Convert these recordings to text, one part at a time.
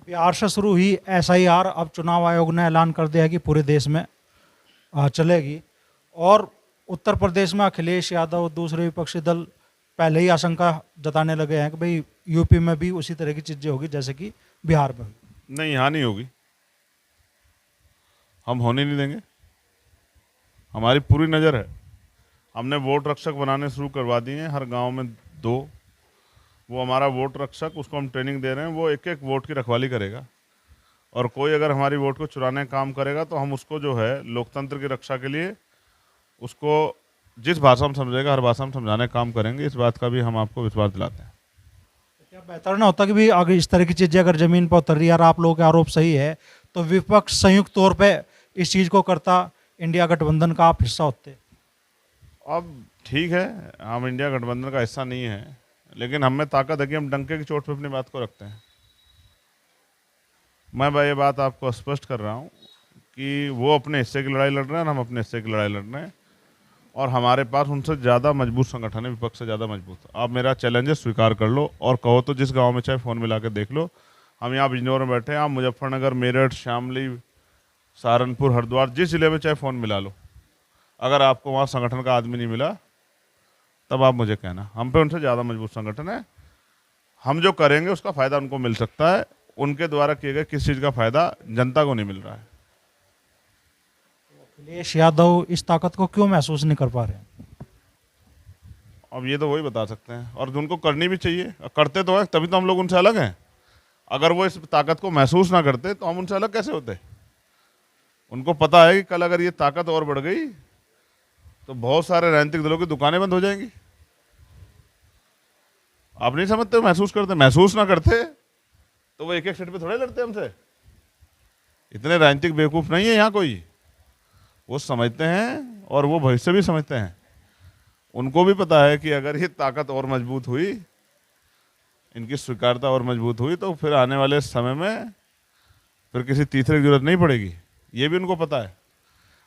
बिहार से शुरू हुई एसआईआर अब चुनाव आयोग ने ऐलान कर दिया है कि पूरे देश में चलेगी। और उत्तर प्रदेश में अखिलेश यादव दूसरे विपक्षी दल पहले ही आशंका जताने लगे हैं कि भाई यूपी में भी उसी तरह की चीजें होगी जैसे कि बिहार में हुई। नहीं, यहाँ नहीं होगी, हम होने नहीं देंगे। हमारी पूरी नज़र है। हमने वोट रक्षक बनाने शुरू करवा दिए हैं, हर गांव में 2। वो हमारा वोट रक्षक, उसको हम ट्रेनिंग दे रहे हैं, वो एक एक वोट की रखवाली करेगा। और कोई अगर हमारी वोट को चुराने का काम करेगा तो हम उसको जो है लोकतंत्र की रक्षा के लिए उसको जिस भाषा में समझेगा हर भाषा में समझाने का काम करेंगे। इस बात का भी हम आपको विश्वास दिलाते हैं। क्या बेहतर ना होता कि भी अगर इस तरह की चीजें अगर जमीन पर उतर रही है और आप लोगों के आरोप सही है तो विपक्ष संयुक्त तौर पे इस चीज को करता, इंडिया गठबंधन का आप हिस्सा होते। अब ठीक है, हम इंडिया गठबंधन का हिस्सा नहीं है, लेकिन हम में ताकत है कि हम डंके की चोट पे अपनी बात को रखते हैं। मैं भाई ये बात आपको स्पष्ट कर रहा हूँ कि वो अपने हिस्से की लड़ाई लड़ रहे हैं और हम अपने हिस्से की लड़ाई लड़ रहे हैं। और हमारे पास उनसे ज़्यादा मजबूत संगठन है, विपक्ष से ज़्यादा मजबूत। आप मेरा चैलेंजेस स्वीकार कर लो और कहो तो जिस गांव में चाहे फ़ोन मिला के देख लो। हम यहाँ बिजनौर में बैठे हैं, आप मुजफ्फरनगर, मेरठ, शामली, सहारनपुर, हरिद्वार, जिस जिले में चाहे फ़ोन मिला लो, अगर आपको वहाँ संगठन का आदमी नहीं मिला तब आप मुझे कहना। हम पे उनसे ज़्यादा मजबूत संगठन है। हम जो करेंगे उसका फ़ायदा उनको मिल सकता है, उनके द्वारा किए गए किस चीज़ का फ़ायदा जनता को नहीं मिल रहा है। अखिलेश यादव इस ताकत को क्यों महसूस नहीं कर पा रहे हैं? अब ये तो वही बता सकते हैं, और उनको करनी भी चाहिए। करते तो है, तभी तो हम लोग उनसे अलग हैं। अगर वो इस ताकत को महसूस ना करते तो हम उनसे अलग कैसे होते? उनको पता है कि कल अगर ये ताकत और बढ़ गई तो बहुत सारे राजनीतिक दलों की दुकानें बंद हो जाएंगी। आप नहीं समझते? महसूस करते, महसूस ना करते तो वो एक एक सीट पे थोड़े लड़ते हमसे। इतने राजनीतिक बेवकूफ़ नहीं है यहाँ कोई। वो समझते हैं और वो भविष्य भी समझते हैं। उनको भी पता है कि अगर ये ताकत और मजबूत हुई, इनकी स्वीकारता और मजबूत हुई, तो फिर आने वाले समय में फिर किसी तीसरे की जरूरत नहीं पड़ेगी। ये भी उनको पता है।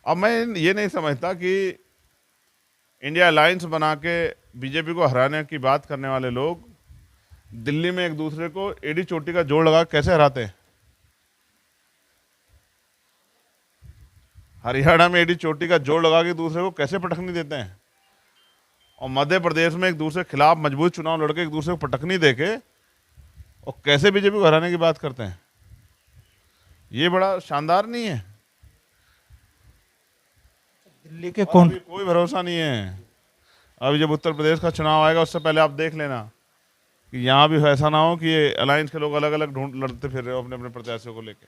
अब मैं ये नहीं समझता कि इंडिया अलायंस बना के बीजेपी को हराने की बात करने वाले लोग दिल्ली में एक दूसरे को एड़ी चोटी का जोड़ लगा कैसे हराते हैं। हरियाणा में एडी चोटी का जोड़ लगा के दूसरे को कैसे पटखनी देते हैं, और मध्य प्रदेश में एक दूसरे के खिलाफ मजबूत चुनाव लड़के एक दूसरे को पटखनी देके और कैसे बीजेपी को हराने की बात करते हैं। ये बड़ा शानदार नहीं है? दिल्ली के कौन कोई भरोसा नहीं है। अभी जब उत्तर प्रदेश का चुनाव आएगा उससे पहले आप देख लेना कि यहाँ भी ऐसा ना हो कि ये अलायंस के लोग अलग अलग ढूंढ लड़ते फिर रहे हो अपने अपने प्रत्याशियों को लेके।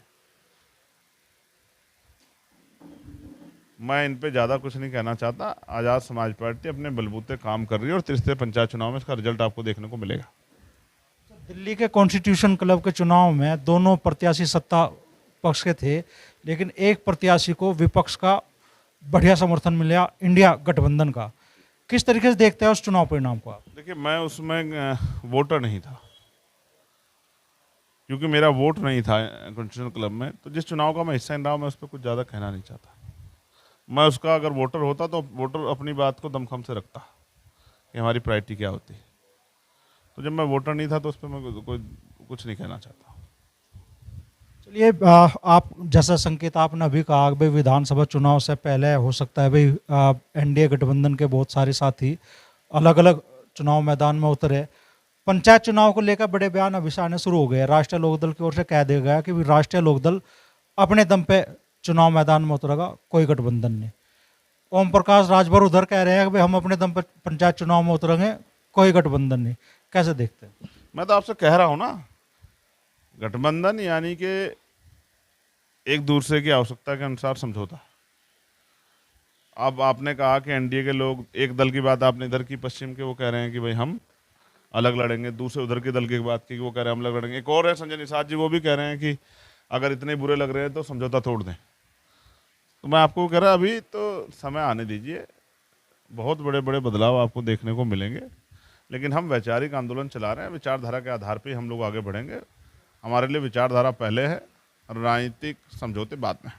मैं इन पे ज़्यादा कुछ नहीं कहना चाहता। आज़ाद समाज पार्टी अपने बलबूते काम कर रही है और तीसरे पंचायत चुनाव में इसका रिजल्ट आपको देखने को मिलेगा। दिल्ली के कॉन्स्टिट्यूशन क्लब के चुनाव में दोनों प्रत्याशी सत्ता पक्ष के थे, लेकिन एक प्रत्याशी को विपक्ष का बढ़िया समर्थन मिला, इंडिया गठबंधन का। किस तरीके से देखते हैं उस चुनाव परिणाम को आप? देखिए, मैं उसमें वोटर नहीं था, क्योंकि मेरा वोट नहीं था कॉन्स्टिट्यूशन क्लब में। तो जिस चुनाव का मैं हिस्सा नहीं रहा, मैं उस पर कुछ ज़्यादा कहना नहीं चाहता। मैं उसका अगर वोटर होता तो वोटर अपनी बात को दमखम से रखता कि हमारी प्रायोरिटी क्या होती। तो जब मैं वोटर नहीं था तो उस पर मैं कोई कुछ नहीं कहना चाहता। चलिए, आप जैसा संकेत आपने अभी कहा कि भाई विधानसभा चुनाव से पहले हो सकता है भाई एनडीए गठबंधन के बहुत सारे साथी अलग अलग चुनाव मैदान में उतरे। पंचायत चुनाव को लेकर बड़े बयान अभी से आने शुरू हो गए। राष्ट्रीय लोकदल की ओर से कह दिया गया कि राष्ट्रीय लोकदल अपने दम पे चुनाव मैदान में उतरेगा, कोई गठबंधन नहीं। ओम प्रकाश राजभर उधर कह रहे हैं कि भाई हम अपने दम पे पंचायत चुनाव में उतरेंगे, कोई गठबंधन नहीं। कैसे देखते हैं? मैं तो आपसे कह रहा हूँ ना, गठबंधन यानी कि एक दूसरे की आवश्यकता के अनुसार समझौता। अब आपने कहा कि एनडीए के लोग, एक दल की बात आपने इधर की पश्चिम के, वो कह रहे हैं कि भाई हम अलग लड़ेंगे। दूसरे उधर के दल की बात की, वो कह रहे हैं हम अलग लड़ेंगे। एक और है संजय निषाद जी, वो भी कह रहे हैं कि अगर इतने बुरे लग रहे हैं तो समझौता तोड़ दें। तो मैं आपको कह रहा, अभी तो समय आने दीजिए, बहुत बड़े बड़े बदलाव आपको देखने को मिलेंगे। लेकिन हम वैचारिक आंदोलन चला रहे हैं, विचारधारा के आधार पे हम लोग आगे बढ़ेंगे। हमारे लिए विचारधारा पहले है और राजनीतिक समझौते बाद में।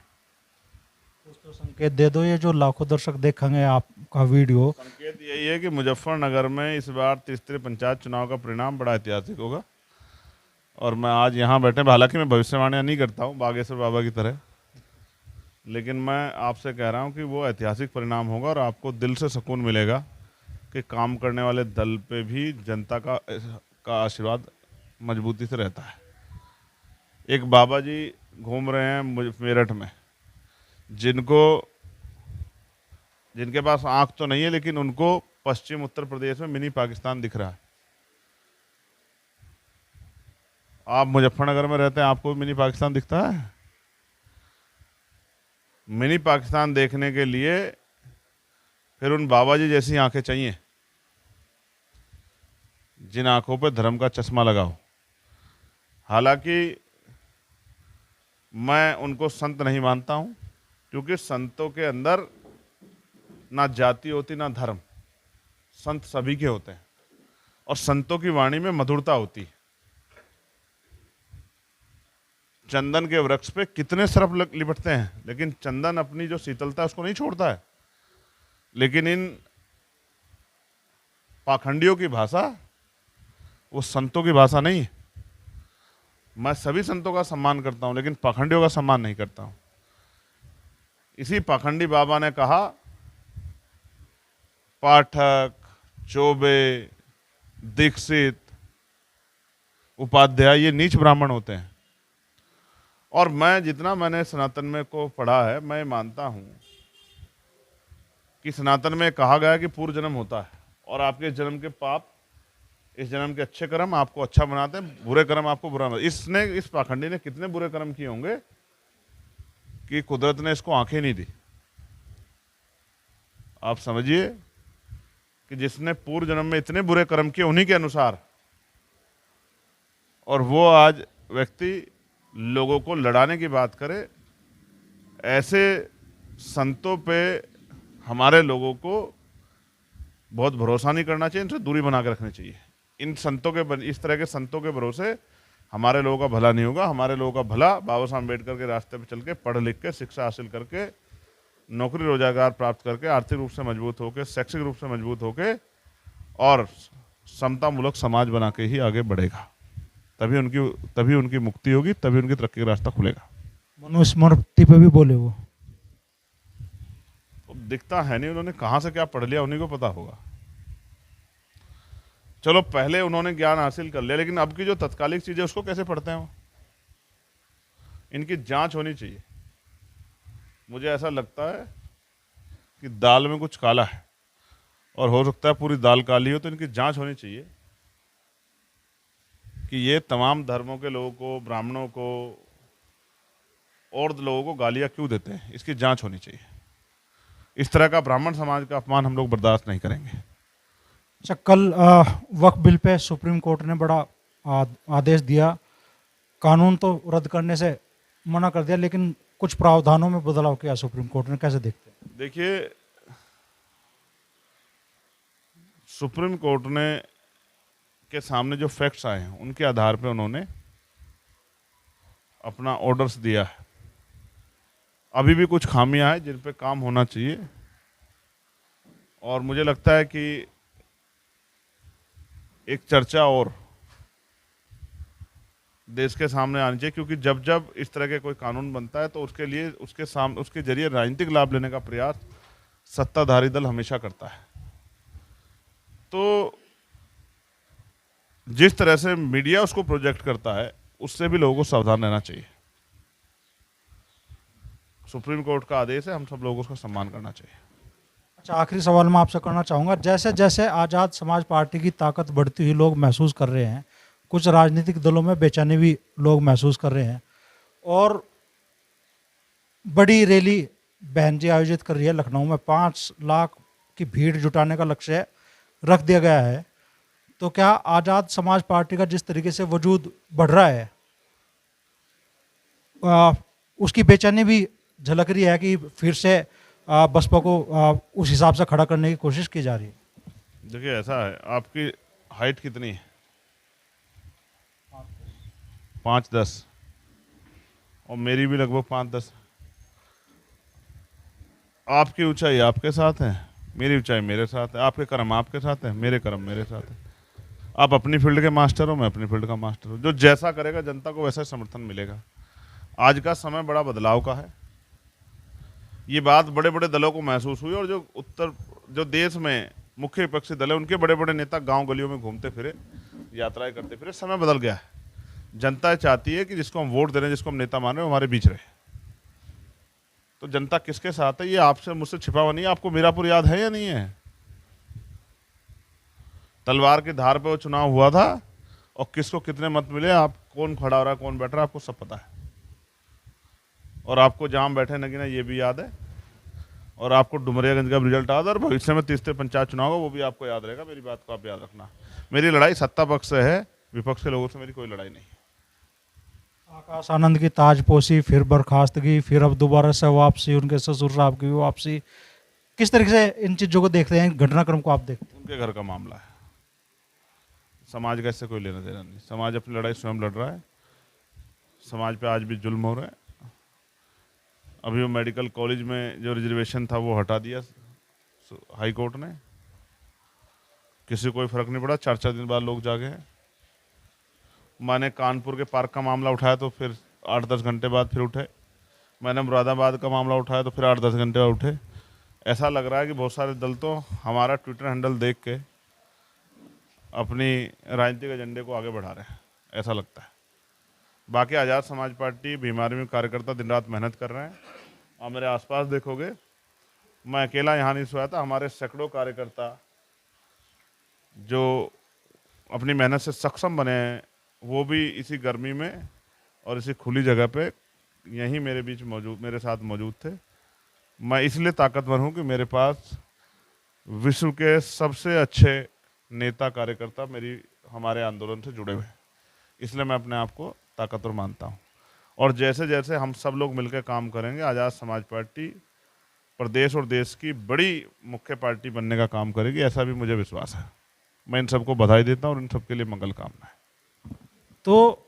तो संकेत दे दो, ये जो लाखों दर्शक देखेंगे आपका वीडियो। संकेत यही है कि मुजफ्फरनगर में इस बार तीसरे पंचायत चुनाव का परिणाम बड़ा ऐतिहासिक होगा और मैं आज यहाँ बैठे, हालांकि मैं भविष्यवाणियाँ नहीं करता हूँ बागेश्वर बाबा की तरह, लेकिन मैं आपसे कह रहा हूँ कि वो ऐतिहासिक परिणाम होगा और आपको दिल से सुकून मिलेगा कि काम करने वाले दल पे भी जनता का आशीर्वाद मजबूती से रहता है। एक बाबा जी घूम रहे हैं मेरठ में, जिनके पास आंख तो नहीं है, लेकिन उनको पश्चिम उत्तर प्रदेश में मिनी पाकिस्तान दिख रहा है। आप मुजफ्फरनगर में रहते हैं, आपको भी मिनी पाकिस्तान दिखता है? मिनी पाकिस्तान देखने के लिए फिर उन बाबा जी जैसी आंखें चाहिए, जिन आंखों पे धर्म का चश्मा लगाओ। हालांकि मैं उनको संत नहीं मानता हूं, क्योंकि संतों के अंदर ना जाति होती ना धर्म, संत सभी के होते हैं और संतों की वाणी में मधुरता होती है। चंदन के वृक्ष पे कितने सर्प लिपटते हैं, लेकिन चंदन अपनी जो शीतलता है उसको नहीं छोड़ता है। लेकिन इन पाखंडियों की भाषा वो संतों की भाषा नहीं है। मैं सभी संतों का सम्मान करता हूं, लेकिन पाखंडियों का सम्मान नहीं करता हूं। इसी पाखंडी बाबा ने कहा, पाठक, चौबे, दीक्षित, उपाध्याय ये नीच ब्राह्मण होते हैं। और मैं जितना मैंने सनातन में को पढ़ा है, मैं मानता हूं कि सनातन में कहा गया है कि पूर्व जन्म होता है और आपके जन्म के पाप इस जन्म के अच्छे कर्म आपको अच्छा बनाते हैं, बुरे कर्म आपको बुरा बनाते। इस पाखंडी ने कितने बुरे कर्म किए होंगे कि कुदरत ने इसको आंखें नहीं दी। आप समझिए कि जिसने पूर्व जन्म में इतने बुरे कर्म किए उन्हीं के अनुसार, और वो आज व्यक्ति लोगों को लड़ाने की बात करे। ऐसे संतों पे हमारे लोगों को बहुत भरोसा नहीं करना चाहिए, इनसे दूरी बना के रखनी चाहिए। इस तरह के संतों के भरोसे हमारे लोगों का भला नहीं होगा। हमारे लोगों का भला बाबा साहब अम्बेडकर के रास्ते पे चल के, पढ़ लिख के, शिक्षा हासिल करके, नौकरी रोजगार प्राप्त करके, आर्थिक रूप से मजबूत होकर, शैक्षिक रूप से मजबूत होकर और समतामूलक समाज बना के ही आगे बढ़ेगा। तभी उनकी मुक्ति होगी, तभी उनकी तरक्की का रास्ता खुलेगा। मनुस्मृति पे भी बोले वो। तो दिखता है नहीं, उन्होंने कहाँ से क्या पढ़ लिया उन्हीं को पता होगा। चलो पहले उन्होंने ज्ञान हासिल कर लिया, लेकिन अब की जो तत्कालिक चीजें उसको कैसे पढ़ते हैं वो? इनकी जांच होनी चाहिए। मुझे ऐसा लगता है कि दाल में कुछ काला है, और हो सकता है पूरी दाल काली हो, तो इनकी जांच होनी चाहिए कि ये तमाम धर्मों के लोगों को, ब्राह्मणों को और लोगों को गालियां क्यों देते हैं, इसकी जांच होनी चाहिए। इस तरह का ब्राह्मण समाज का अपमान हम लोग बर्दाश्त नहीं करेंगे। अच्छा, कल वक्फ बिल पे सुप्रीम कोर्ट ने बड़ा आदेश दिया। कानून तो रद्द करने से मना कर दिया, लेकिन कुछ प्रावधानों में बदलाव किया सुप्रीम कोर्ट ने, कैसे देखते हैं? देखिए, सुप्रीम कोर्ट ने के सामने जो फैक्ट्स आए हैं उनके आधार पे उन्होंने अपना ऑर्डर्स दिया है। अभी भी कुछ खामियां हैं जिन पे काम होना चाहिए, और मुझे लगता है कि एक चर्चा और देश के सामने आनी चाहिए, क्योंकि जब जब इस तरह के कोई कानून बनता है तो उसके जरिए राजनीतिक लाभ लेने का प्रयास सत्ताधारी दल हमेशा करता है। तो जिस तरह से मीडिया उसको प्रोजेक्ट करता है, उससे भी लोगों को सावधान रहना चाहिए। सुप्रीम कोर्ट का आदेश है, हम सब लोगों को उसका सम्मान करना चाहिए। अच्छा, आखिरी सवाल मैं आपसे करना चाहूँगा। जैसे जैसे आज़ाद समाज पार्टी की ताकत बढ़ती हुई लोग महसूस कर रहे हैं, कुछ राजनीतिक दलों में बेचैनी भी लोग महसूस कर रहे हैं, और बड़ी रैली बहन जी आयोजित कर रही है लखनऊ में, 5 लाख की भीड़ जुटाने का लक्ष्य रख दिया गया है। तो क्या आज़ाद समाज पार्टी का जिस तरीके से वजूद बढ़ रहा है, उसकी बेचैनी भी झलक रही है कि फिर से बसपा को उस हिसाब से खड़ा करने की कोशिश की जा रही है? देखिए, ऐसा है, आपकी हाइट कितनी है? 5'10", और मेरी भी लगभग 5'10". आपकी ऊंचाई आपके साथ है, मेरी ऊंचाई मेरे साथ है, आपके कर्म आपके साथ है, मेरे कर्म मेरे साथ है। आप अपनी फील्ड के मास्टर हो, मैं अपनी फील्ड का मास्टर हूँ। जो जैसा करेगा जनता को वैसा ही समर्थन मिलेगा। आज का समय बड़ा बदलाव का है। ये बात बड़े बड़े दलों को महसूस हुई, और जो देश में मुख्य विपक्षी दल है उनके बड़े बड़े नेता गांव गलियों में घूमते फिरे, यात्राएं करते फिरे। समय बदल गया है। जनता चाहती है कि जिसको हम वोट दे रहे हैं, जिसको हम नेता मान रहे हैं, वो हमारे बीच रहे। तो जनता किसके साथ है ये आपसे मुझसे छिपा हुआ नहीं है। आपको मीरापुर याद है या नहीं है? तलवार की धार पे वो चुनाव हुआ था, और किसको कितने मत मिले, आप कौन खड़ा हो रहा है, कौन बैठ रहा है, आपको सब पता है। और आपको जहाँ बैठे नगीना ये भी याद है, और आपको डुमरियागंज का रिजल्ट याद है, और भविष्य में तीसरे पंचायत चुनाव हो वो भी आपको याद रहेगा। मेरी बात को आप याद रखना। मेरी लड़ाई सत्ता पक्ष से है, विपक्ष के लोगों से मेरी कोई लड़ाई नहीं है। आकाश आनंद की ताजपोशी, फिर बर्खास्तगी, फिर अब दोबारा से वापसी, उनके ससुर साहब की वापसी, किस तरीके से इन चीज़ों को देखते हैं, घटनाक्रम को आप देखते हैं? उनके घर का मामला है, समाज का इससे कोई लेना देना नहीं। समाज अपनी लड़ाई स्वयं लड़ रहा है। समाज पे आज भी जुल्म हो रहा है। अभी वो मेडिकल कॉलेज में जो रिजर्वेशन था वो हटा दिया हाई कोर्ट ने। किसी को कोई फर्क नहीं पड़ा। 4-4 दिन बाद लोग जागे हैं। मैंने कानपुर के पार्क का मामला उठाया तो फिर 8-10 घंटे बाद फिर उठे। मैंने मुरादाबाद का मामला उठाया तो फिर 8-10 घंटे बाद उठे। ऐसा लग रहा है कि बहुत सारे दल तो हमारा ट्विटर हैंडल देख के अपनी राजनीतिक एजेंडे को आगे बढ़ा रहे हैं, ऐसा लगता है। बाकी आज़ाद समाज पार्टी बीमारी में कार्यकर्ता दिन रात मेहनत कर रहे हैं। और मेरे आसपास देखोगे, मैं अकेला यहाँ नहीं सोया था। हमारे सैकड़ों कार्यकर्ता जो अपनी मेहनत से सक्षम बने हैं, वो भी इसी गर्मी में और इसी खुली जगह पे यहीं मेरे बीच मौजूद, मेरे साथ मौजूद थे। मैं इसलिए ताकतवर हूँ कि मेरे पास विश्व के सबसे अच्छे नेता कार्यकर्ता हमारे आंदोलन से जुड़े हुए हैं। इसलिए मैं अपने आप को ताकतवर मानता हूँ। और जैसे जैसे हम सब लोग मिलकर काम करेंगे, आज़ाद समाज पार्टी प्रदेश और देश की बड़ी मुख्य पार्टी बनने का काम करेगी, ऐसा भी मुझे विश्वास है। मैं इन सबको बधाई देता हूँ और इन सबके लिए मंगल कामना है। तो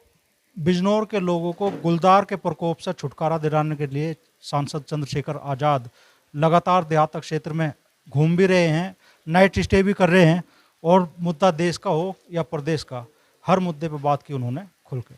बिजनौर के लोगों को गुलदार के प्रकोप से छुटकारा दिलाने के लिए सांसद चंद्रशेखर आज़ाद लगातार देहात क्षेत्र में घूम भी रहे हैं, नाइट स्टे भी कर रहे हैं, और मुद्दा देश का हो या प्रदेश का, हर मुद्दे पर बात की उन्होंने खुल के।